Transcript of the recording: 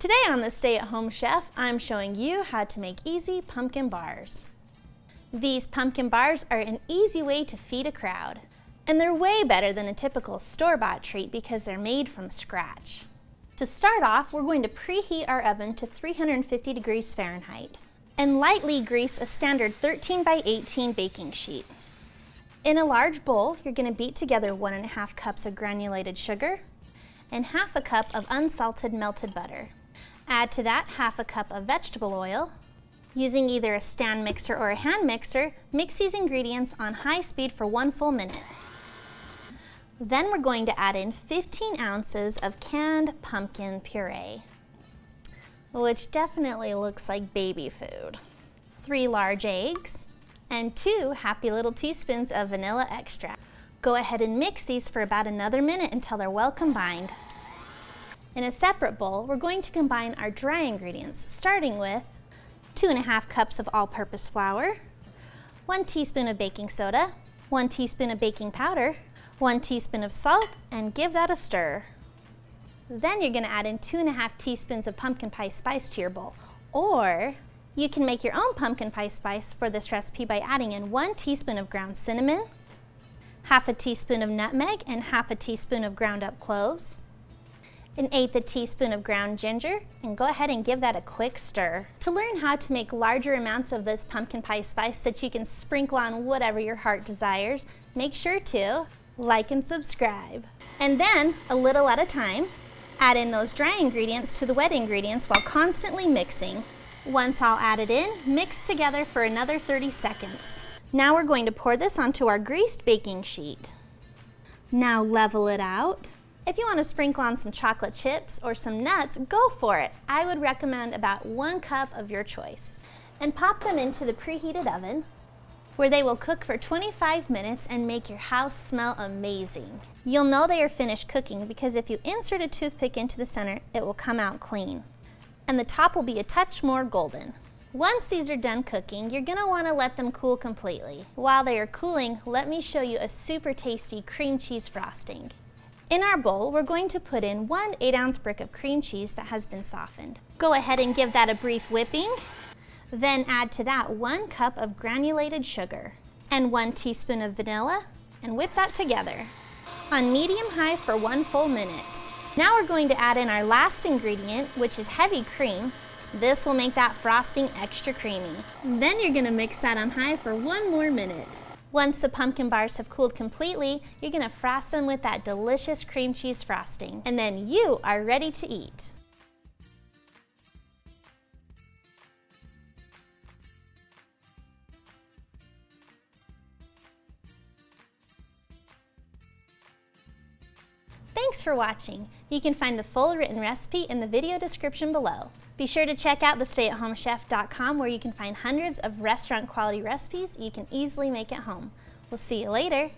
Today on the Stay-at-Home Chef, I'm showing you how to make easy pumpkin bars. These pumpkin bars are an easy way to feed a crowd. And they're way better than a typical store-bought treat because they're made from scratch. To start off, we're going to preheat our oven to 350 degrees Fahrenheit and lightly grease a standard 13 by 18 baking sheet. In a large bowl, you're going to beat together 1.5 cups of granulated sugar and 1/2 cup of unsalted melted butter. Add to that 1/2 cup of vegetable oil. Using either a stand mixer or a hand mixer, mix these ingredients on high speed for 1 full minute. Then we're going to add in 15 ounces of canned pumpkin puree, which definitely looks like baby food, 3 large eggs, and 2 happy little teaspoons of vanilla extract. Go ahead and mix these for about another minute until they're well combined. In a separate bowl, we're going to combine our dry ingredients, starting with 2.5 cups of all-purpose flour, 1 teaspoon of baking soda, 1 teaspoon of baking powder, 1 teaspoon of salt, and give that a stir. Then you're going to add in 2.5 teaspoons of pumpkin pie spice to your bowl. Or you can make your own pumpkin pie spice for this recipe by adding in 1 teaspoon of ground cinnamon, 1/2 teaspoon of nutmeg, and 1/2 teaspoon of ground up cloves, 1/8 teaspoon of ground ginger, and go ahead and give that a quick stir. To learn how to make larger amounts of this pumpkin pie spice that you can sprinkle on whatever your heart desires, make sure to like and subscribe. And then, a little at a time, add in those dry ingredients to the wet ingredients while constantly mixing. Once all added in, mix together for another 30 seconds. Now we're going to pour this onto our greased baking sheet. Now level it out. If you want to sprinkle on some chocolate chips or some nuts, go for it. I would recommend about 1 cup of your choice. And pop them into the preheated oven, where they will cook for 25 minutes and make your house smell amazing. You'll know they are finished cooking because if you insert a toothpick into the center, it will come out clean. And the top will be a touch more golden. Once these are done cooking, you're gonna wanna let them cool completely. While they are cooling, let me show you a super tasty cream cheese frosting. In our bowl, we're going to put in 1 8-ounce brick of cream cheese that has been softened. Go ahead and give that a brief whipping. Then add to that 1 cup of granulated sugar and 1 teaspoon of vanilla, and whip that together on medium-high for 1 full minute. Now we're going to add in our last ingredient, which is heavy cream. This will make that frosting extra creamy. Then you're gonna mix that on high for 1 more minute. Once the pumpkin bars have cooled completely, you're gonna frost them with that delicious cream cheese frosting, and then you are ready to eat. Thanks for watching. You can find the full written recipe in the video description below. Be sure to check out thestayatHomeChef.com where you can find hundreds of restaurant quality recipes you can easily make at home. We'll see you later.